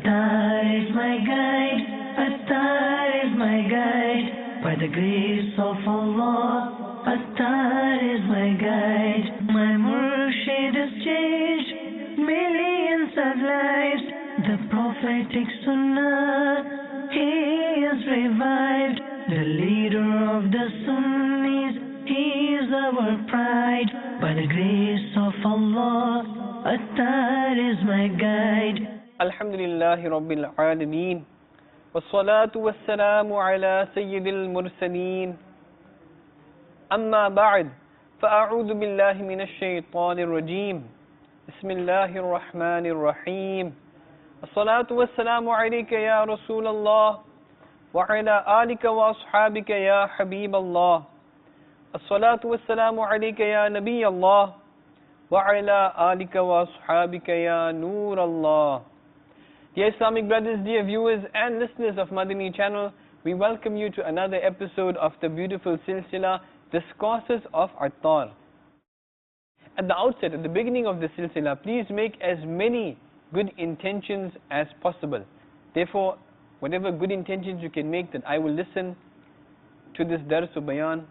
star is my guide, a star is my guide. By the grace of Allah, a star is my guide. My Murshid has changed millions of lives. The prophetic Sunnah, he is revived. The leader of the Sunnis, he is our pride. By the grace of Allah, a star is my guide. Alhamdulillahi Rabbil Alameen. والصلاة والسلام على سيد المرسلين أما بعد فأعوذ بالله من الشيطان الرجيم بسم الله الرحمن الرحيم الصلاة والسلام عليك يا رسول الله وعلى آلك وأصحابك يا حبيب الله الصلاة والسلام عليك يا نبي الله وعلى آلك وأصحابك يا نور الله. Dear Islamic brothers, dear viewers and listeners of Madani channel, we welcome you to another episode of the beautiful silsila, Discourses of Attar. At the outset, at the beginning of the silsila, please make as many good intentions as possible. Therefore, whatever good intentions you can make, that I will listen to this dars or bayan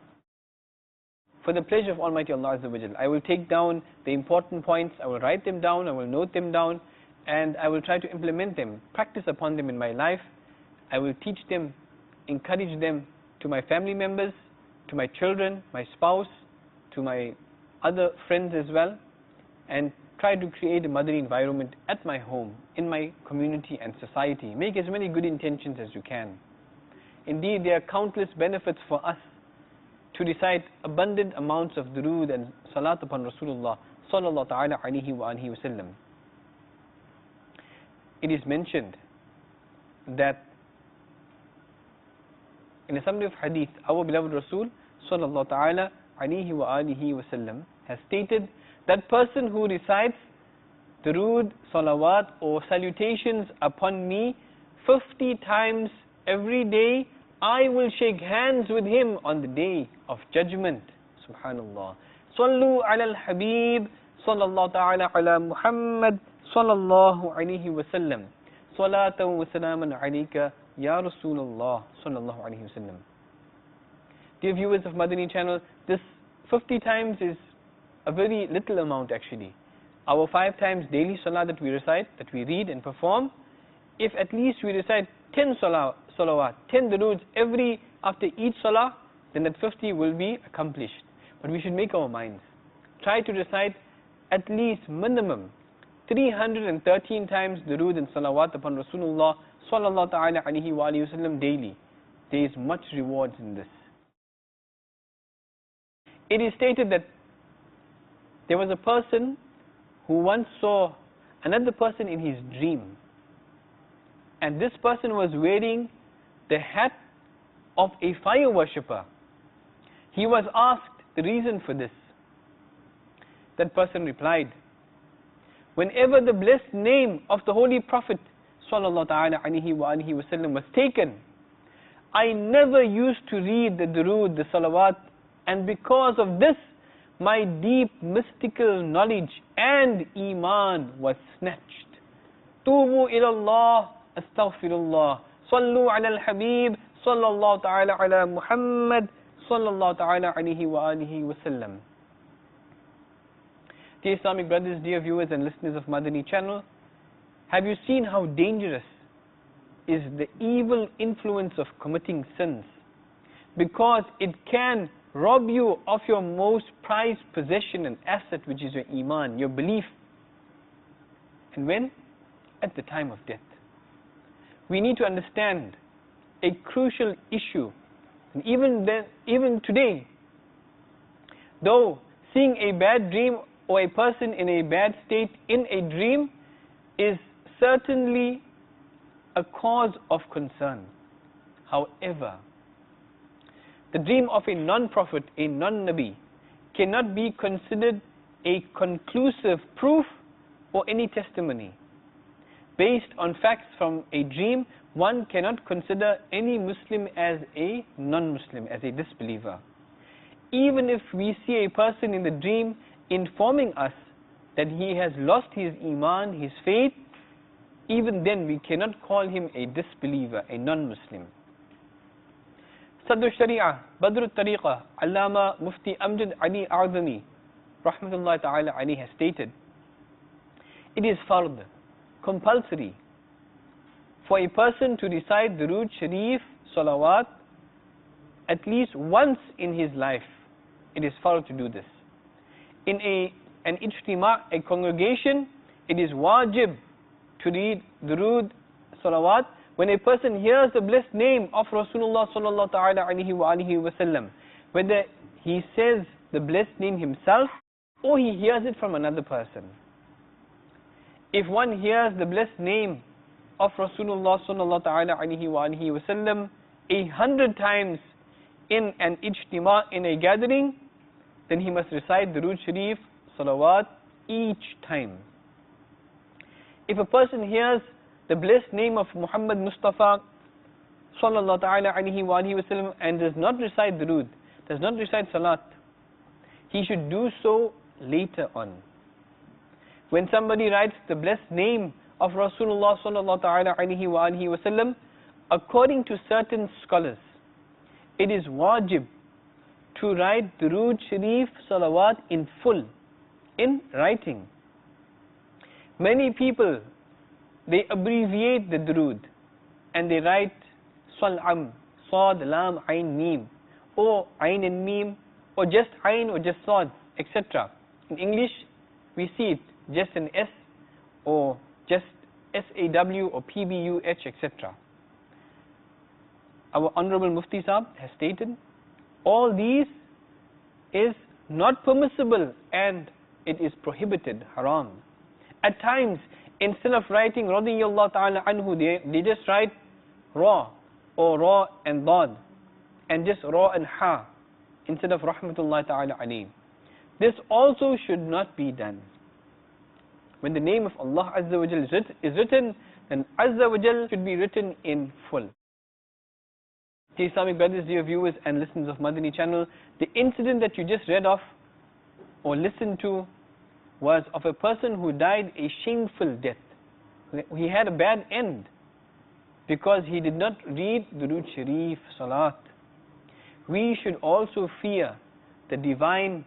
for the pleasure of Almighty Allah Azza wa Jal. I will take down the important points, I will write them down, I will note them down, and I will try to implement them, practice upon them in my life. I will teach them, encourage them to my family members, to my children, my spouse, to my other friends as well, and try to create a Madani environment at my home, in my community and society. Make as many good intentions as you can. Indeed, there are countless benefits for us to recite abundant amounts of durood and salat upon Rasulullah sallallahu ta'ala alayhi wa alihi wa sallam. It is mentioned that in a summary of hadith, our beloved Rasul sallallahu ta'ala alayhi wa alihi wa sallam has stated that person who recites durood, salawat or salutations upon me 50 times every day, I will shake hands with him on the day of judgment. Subhanallah. Sallu ala al-Habib sallallahu ta'ala ala Muhammad sallallahu alayhi wa sallam. Salatan wa salaman alayka ya Rasulullah sallallahu alayhi wa sallam. Dear viewers of Madani channel, this 50 times is a very little amount actually. Our 5 times daily salah that we recite, that we read and perform, if at least we recite 10 salawat, 10 duroods after each salah, then that 50 will be accomplished. But we should make our minds. Try to recite at least minimum 313 times durood and salawat upon Rasulullah sallallahu ta'ala alayhi wa alihi wa sallam daily. There is much rewards in this. It is stated that there was a person who once saw another person in his dream, and this person was wearing the hat of a fire worshipper. He was asked the reason for this. That person replied, whenever the blessed name of the Holy Prophet sallallahu ta'ala alayhi wa alihi wa sallam was taken, I never used to read the durood, the salawat, and because of this, my deep mystical knowledge and iman was snatched. Tubu ilallah, astaghfirullah. Sallu ala al-Habib, sallallahu ta'ala ala Muhammad, sallallahu ta'ala alayhi wa alihi wa sallam. Dear Islamic brothers, dear viewers and listeners of Madani channel, have you seen how dangerous is the evil influence of committing sins? Because it can rob you of your most prized possession and asset, which is your iman, your belief. And when? At the time of death. We need to understand a crucial issue. And even today, though seeing a bad dream or a person in a bad state in a dream is certainly a cause of concern. However, the dream of a non-prophet, a non-nabi, cannot be considered a conclusive proof or any testimony. Based on facts from a dream, one cannot consider any Muslim as a non-Muslim, as a disbeliever. Even if we see a person in the dream informing us that he has lost his iman, his faith, even then we cannot call him a disbeliever, a non-Muslim. Sadr Sharia, Badr al-Tariqah, Allama Mufti Amjad Ali A'zami, Rahmatullahi Ta'ala Ali, has stated, it is fard, compulsory, for a person to recite Durood Sharif, Salawat, at least once in his life. It is fard to do this. In an ijtima', a congregation, it is wajib to read Durood, Salawat, when a person hears the blessed name of Rasulullah sallallahu ta'ala alayhi wa alihi wa sallam, whether he says the blessed name himself or he hears it from another person. If one hears the blessed name of Rasulullah sallallahu ta'ala alayhi wa alihi wa sallam 100 times in an ijtima', in a gathering, then he must recite Durood Sharif, Salawat each time. If a person hears the blessed name of Muhammad Mustafa sallallahu ta'ala alayhi wa alihi wa sallam and does not recite Durood, does not recite Salat, he should do so later on. When somebody writes the blessed name of Rasulullah sallallahu ta'ala alayhi wa alihi wa sallam, according to certain scholars, it is wajib to write Durood Sharif Salawat in full, in writing. Many people, they abbreviate the Durood and they write Sal'am, Sad, Lam, Ain, Mim, or Ain and Mim, or just Ain or just Sad, etc. In English, we see it just an S or just SAW or PBUH, etc. Our Honorable Mufti Sahib has stated, all these is not permissible and it is prohibited, haram. At times, instead of writing radiyallahu ta'ala anhu, they just write Ra or Ra and Dad and just Ra and Ha instead of rahmatullahi ta'ala alayhi. This also should not be done. When the name of Allah Azza wa Jal is written, then Azza wa Jal should be written in full. Dear Islamic brothers, dear viewers and listeners of Madani channel, the incident that you just read of or listened to was of a person who died a shameful death. He had a bad end because he did not read Durood Sharif, Salat. We should also fear the divine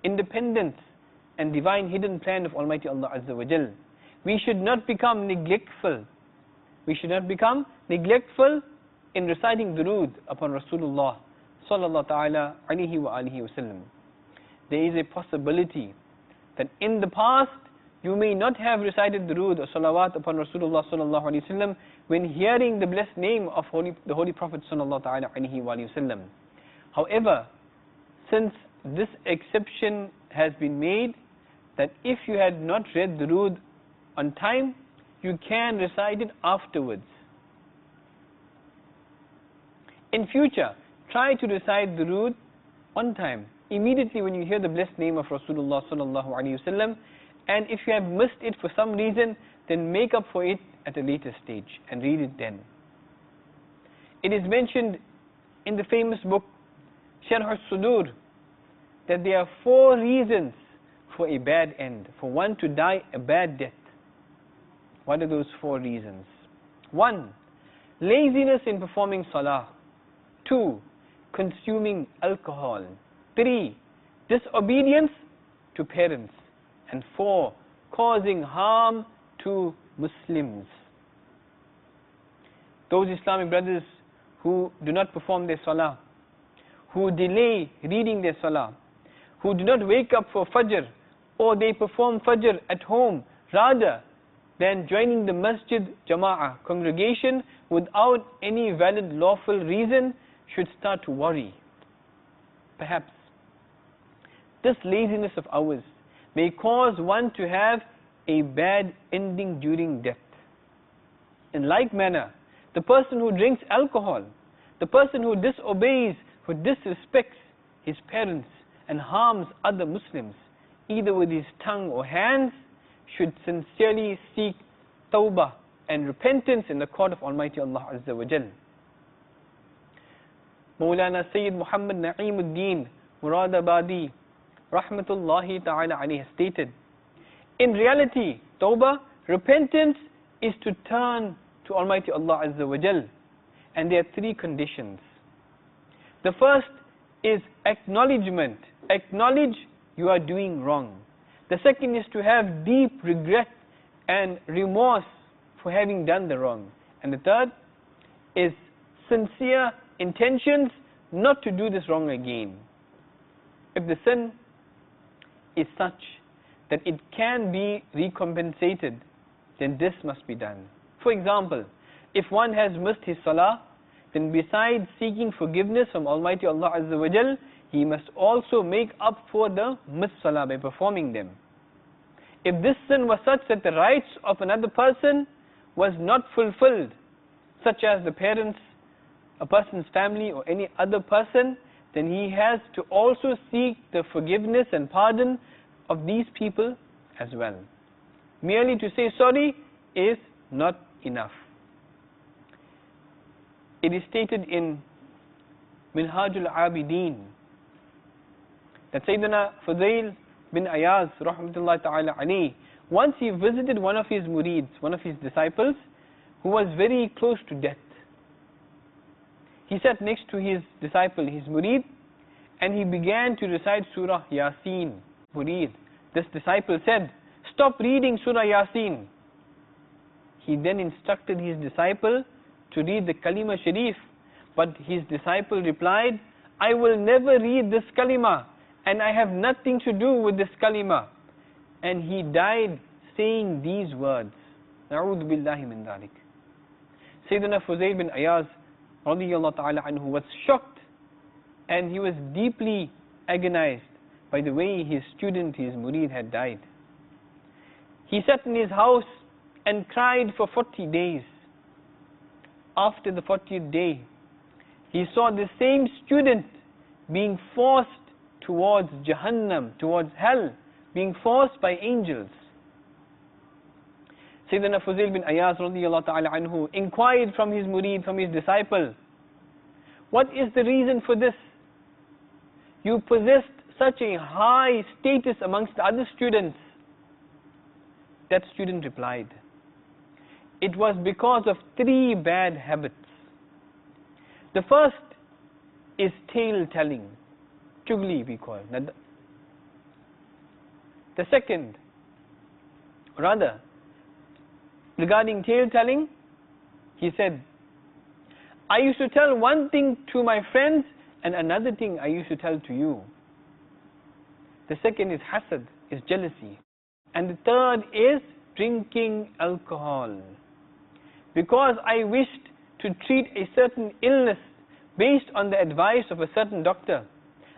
independence and divine hidden plan of Almighty Allah Azza wa Jal. We should not become neglectful. We should not become neglectful in reciting Durood upon Rasulullah sallallahu ta'ala alayhi wa alihi wa sallam. There is a possibility that in the past you may not have recited Durood or Salawat upon Rasulullah sallallahu alayhi wa sallam when hearing the blessed name of the Holy Prophet sallallahu ta'ala alayhi wa sallam. However, since this exception has been made, that if you had not read Durood on time, you can recite it afterwards. In future, try to recite Durood on time, immediately when you hear the blessed name of Rasulullah sallallahu alaihi wasallam. And if you have missed it for some reason, then make up for it at a later stage and read it then. It is mentioned in the famous book Sharh al-Sudur that there are 4 reasons for a bad end, for one to die a bad death. What are those 4 reasons? 1. Laziness in performing salah. 2. Consuming alcohol. 3. Disobedience to parents. And 4. Causing harm to Muslims. Those Islamic brothers who do not perform their salah, who delay reading their salah, who do not wake up for Fajr, or they perform Fajr at home rather than joining the Masjid Jama'ah congregation without any valid lawful reason, should start to worry. Perhaps this laziness of ours may cause one to have a bad ending during death. In like manner, the person who drinks alcohol, the person who disobeys, who disrespects his parents and harms other Muslims, either with his tongue or hands, should sincerely seek tawbah and repentance in the court of Almighty Allah Azza wa Jal. Mawlana Sayyid Muhammad Na'imuddin Muradabadi Rahmatullahi Ta'ala alayhi has stated, in reality, tawbah, repentance, is to turn to Almighty Allah Azza wa Jal. And there are three conditions. The first is acknowledgement. Acknowledge you are doing wrong. The second is to have deep regret and remorse for having done the wrong. And the third is sincere intentions not to do this wrong again. If the sin is such that it can be recompensated, then this must be done. For example, if one has missed his salah, then besides seeking forgiveness from Almighty Allah Azza wa Jal, he must also make up for the missed salah by performing them. If this sin was such that the rights of another person was not fulfilled, such as the parents, a person's family, or any other person, then he has to also seek the forgiveness and pardon of these people as well. Merely to say sorry is not enough. It is stated in Minhajul Abideen that Sayyidina Fudail bin Ayaz rahmatullahi ta'ala alayhi, once he visited one of his murids, one of his disciples, who was very close to death. He sat next to his disciple, his murid, and he began to recite Surah Yasin. Murid, this disciple said, "Stop reading Surah Yasin." He then instructed his disciple to read the Kalima Sharif, but his disciple replied, "I will never read this Kalima, and I have nothing to do with this Kalima." And he died saying these words. Na'udhu billahi min dhalik. Sayyidina Fudail bin Ayaz radiyallahu ta'ala anhu was shocked, and he was deeply agonized by the way his student, his murid, had died. He sat in his house and cried for 40 days. After the 40th day, he saw the same student being forced towards Jahannam, towards hell, being forced by angels. Sayyidina Fudail bin Ayaz radiyallahu ta'ala anhu inquired from his murid, from his disciple, "What is the reason for this? You possessed such a high status amongst the other students." That student replied, "It was because of three bad habits. The first is tale telling, chugli we call it. The second, rather, regarding tale telling, he said, I used to tell one thing to my friends and another thing I used to tell to you. The second is hasad, is jealousy. And the third is drinking alcohol. Because I wished to treat a certain illness based on the advice of a certain doctor,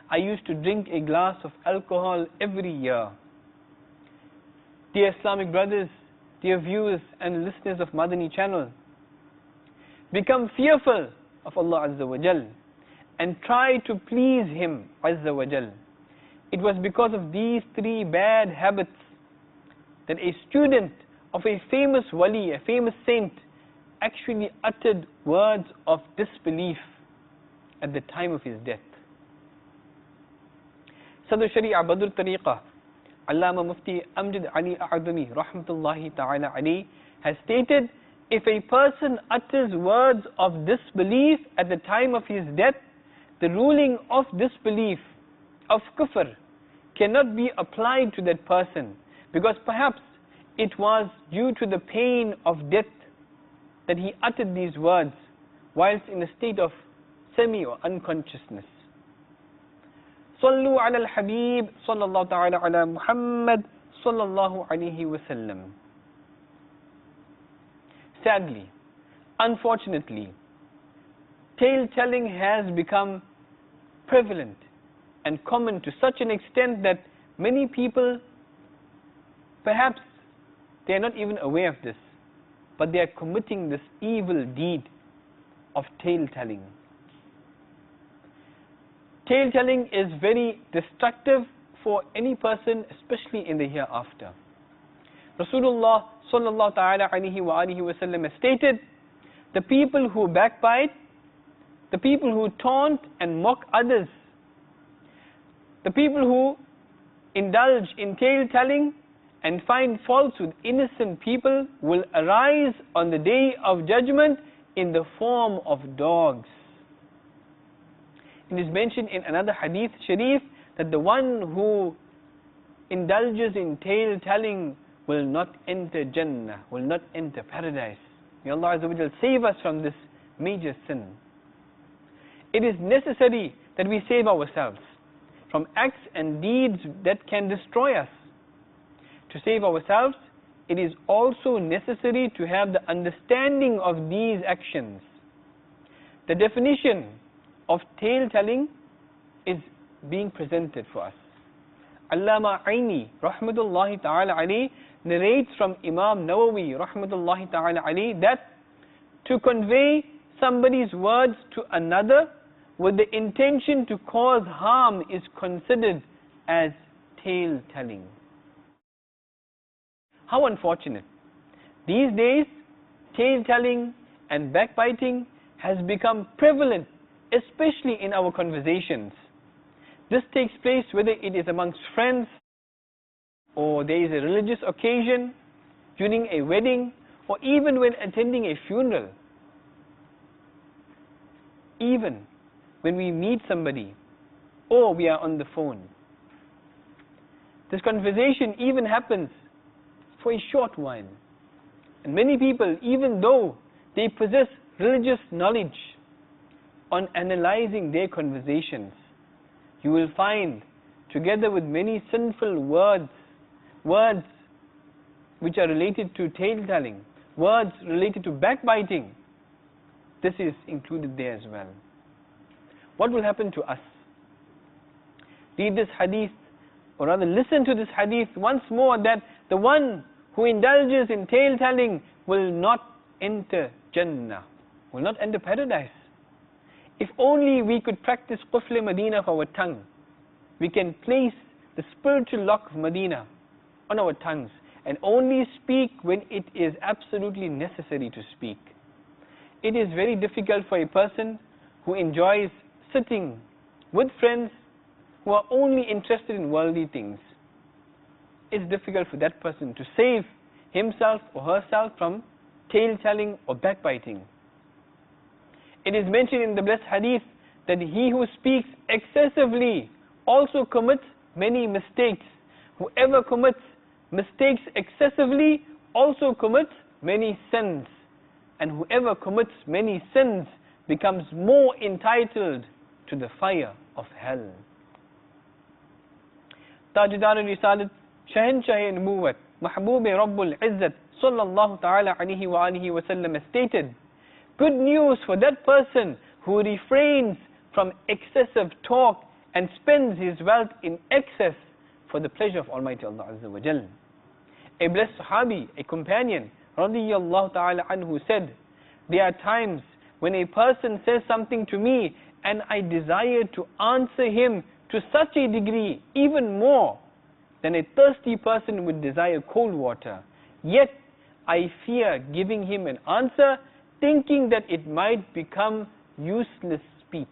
I used to drink a glass of alcohol every year." Dear Islamic brothers, dear viewers and listeners of Madani channel, become fearful of Allah Azza wa Jal and try to please Him Azza wa Jal. It was because of these three bad habits that a student of a famous wali, a famous saint, actually uttered words of disbelief at the time of his death. Sadr Sharia Badr Tariqah, Allama Mufti Amjad Ali A'adami rahmatullahi ta'ala alayhi, has stated, if a person utters words of disbelief at the time of his death, the ruling of disbelief, of kufr, cannot be applied to that person, because perhaps it was due to the pain of death that he uttered these words whilst in a state of semi or unconsciousness. Sallu ala al-Habib sallallahu ta'ala ala Muhammad sallallahu alayhi wa sallam. Sadly, unfortunately, tale telling has become prevalent and common to such an extent that many people, perhaps they are not even aware of this, but they are committing this evil deed of tale telling. Tale telling is very destructive for any person, especially in the hereafter. Rasulullah sallallahu ta'ala alayhi wa alihi wa sallam has stated, the people who backbite, the people who taunt and mock others, the people who indulge in tale telling and find faults with innocent people will arise on the day of judgment in the form of dogs. It is mentioned in another hadith sharif that the one who indulges in tale telling will not enter Jannah, will not enter paradise. May Allah Azza wa Jal save us from this major sin. It is necessary that we save ourselves from acts and deeds that can destroy us. To save ourselves, it is also necessary to have the understanding of these actions. The definition of tale telling is being presented for us. Allama Aini rahmatullahi ta'ala alayhi narrates from Imam Nawawi rahmatullahi ta'ala alayhi that to convey somebody's words to another with the intention to cause harm is considered as tale telling. How unfortunate. These days, tale telling and backbiting has become prevalent, especially in our conversations. This takes place whether it is amongst friends, or there is a religious occasion, during a wedding, or even when attending a funeral. Even when we meet somebody, or we are on the phone. This conversation even happens for a short while. And many people, even though they possess religious knowledge on analyzing their conversations, you will find, together with many sinful words which are related to tale telling, words related to backbiting, this is included there as well. What will happen to us? Read this hadith, or rather listen to this hadith once more, that the one who indulges in tale telling will not enter Jannah, will not enter paradise. If only we could practice Qufl Medina of our tongue, we can place the spiritual lock of Medina on our tongues and only speak when it is absolutely necessary to speak. It is very difficult for a person who enjoys sitting with friends who are only interested in worldly things. It's difficult for that person to save himself or herself from tale telling or backbiting. It is mentioned in the blessed hadith that he who speaks excessively also commits many mistakes. Whoever commits mistakes excessively also commits many sins. And whoever commits many sins becomes more entitled to the fire of hell. Tajdar al-Risalat, Shahanshah al-Nubuwwat, Mahbub Rabbul Izzat, sallallahu ta'ala alayhi wa alihi wa sallam, stated, good news for that person who refrains from excessive talk and spends his wealth in excess for the pleasure of Almighty Allah Azza wa Jal. A blessed Sahabi, a companion, radiyallahu ta'ala anhu, said, there are times when a person says something to me and I desire to answer him to such a degree, even more than a thirsty person would desire cold water. Yet I fear giving him an answer, thinking that it might become useless speech.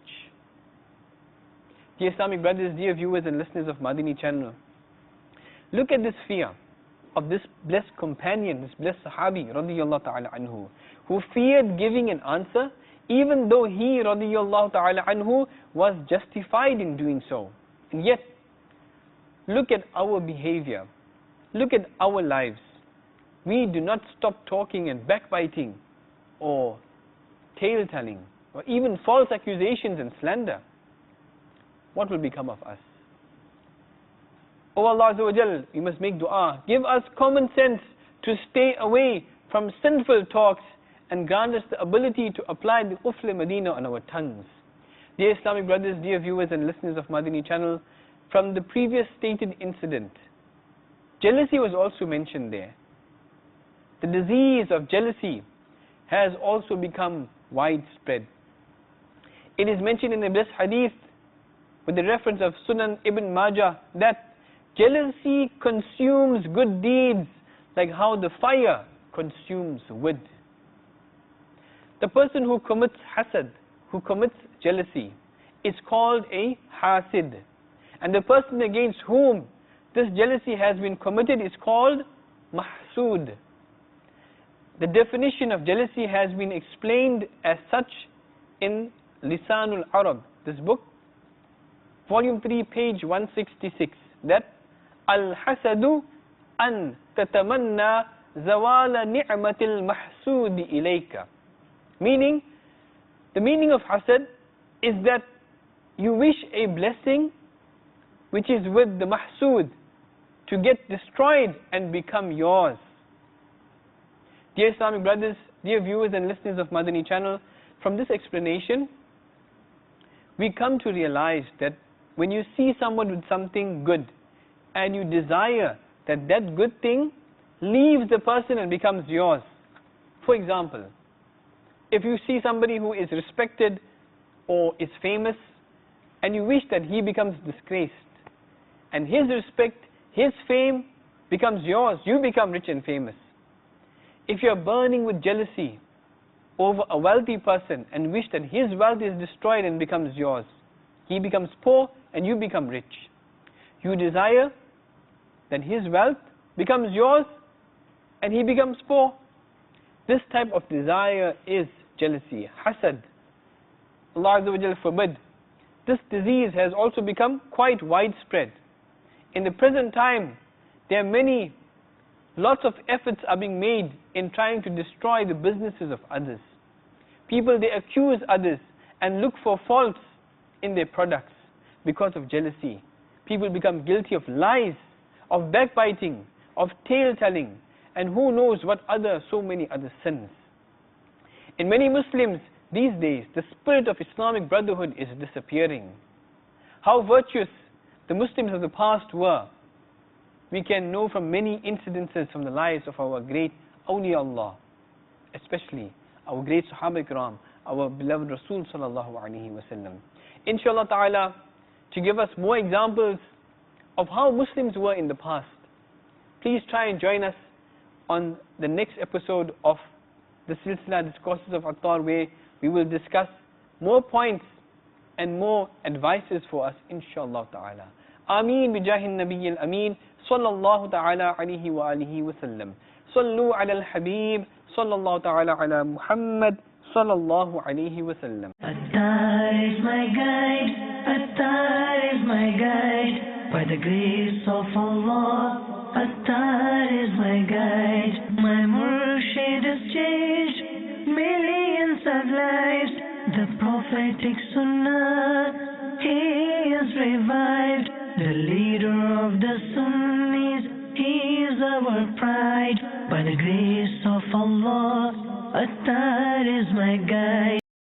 Dear Islamic brothers, dear viewers and listeners of Madani channel, look at this fear of this blessed companion, this blessed Sahabi, radiyallahu ta'ala anhu, who feared giving an answer, even though he, radiyallahu ta'ala anhu, was justified in doing so. And yet, look at our behavior, look at our lives. We do not stop talking and backbiting, or tale telling, or even false accusations and slander. What will become of us? Oh Allah Azza wa Jal, we must make dua. Give us common sense to stay away from sinful talks and grant us the ability to apply the Qufl Medina on our tongues. Dear Islamic brothers, dear viewers and listeners of Madani channel, from the previous stated incident, jealousy was also mentioned there. The disease of jealousy has also become widespread. It is mentioned in the blessed hadith with the reference of Sunan Ibn Majah that jealousy consumes good deeds like how the fire consumes wood. The person who commits hasad, who commits jealousy, is called a hasid. And the person against whom this jealousy has been committed is called mahsood. The definition of jealousy has been explained as such in Lisanul Arab, this book, volume 3, page 166, that al-hasadu an tatamanna zawala ni'matil mahsudi ilayka. Meaning, the meaning of hasad is that you wish a blessing which is with the mahsood to get destroyed and become yours. Dear Islamic brothers, dear viewers and listeners of Madani channel, from this explanation, we come to realize that when you see someone with something good and you desire that that good thing leaves the person and becomes yours. For example, if you see somebody who is respected or is famous and you wish that he becomes disgraced and his respect, his fame becomes yours, you become rich and famous. If you are burning with jealousy over a wealthy person and wish that his wealth is destroyed and becomes yours, he becomes poor and you become rich. You desire that his wealth becomes yours and he becomes poor. This type of desire is jealousy, hasad. Allah Azza wa Jalla forbid. This disease has also become quite widespread. In the present time, there are lots of efforts are being made in trying to destroy the businesses of others. People, they accuse others and look for faults in their products because of jealousy. People become guilty of lies, of backbiting, of tale-telling, and who knows what so many other sins. In many Muslims these days, the spirit of Islamic brotherhood is disappearing. How virtuous the Muslims of the past were, we can know from many incidences from the lives of our great awliya Allah, especially our great Sahaba Ikram, our beloved Rasul sallallahu alaihi wasallam. Inshallah ta'ala, to give us more examples of how Muslims were in the past, please try and join us on the next episode of the Silsila Discourses of Attar, where we will discuss more points and more advices for us, inshallah ta'ala. Ameen bijahin nabiyil ameen, sallallahu ta'ala alayhi wa alihi wa sallam. Sallu ala al-habib, sallallahu ta'ala ala Muhammad, sallallahu alayhi wa sallam. Attar is my guide, Attar is my guide. By the grace of Allah, Attar is my guide. My Murshid has changed millions of lives. The prophetic Sunnah, he has revived. The leader of the Sunnis, he is our pride. By the grace of Allah, Attar is my guide.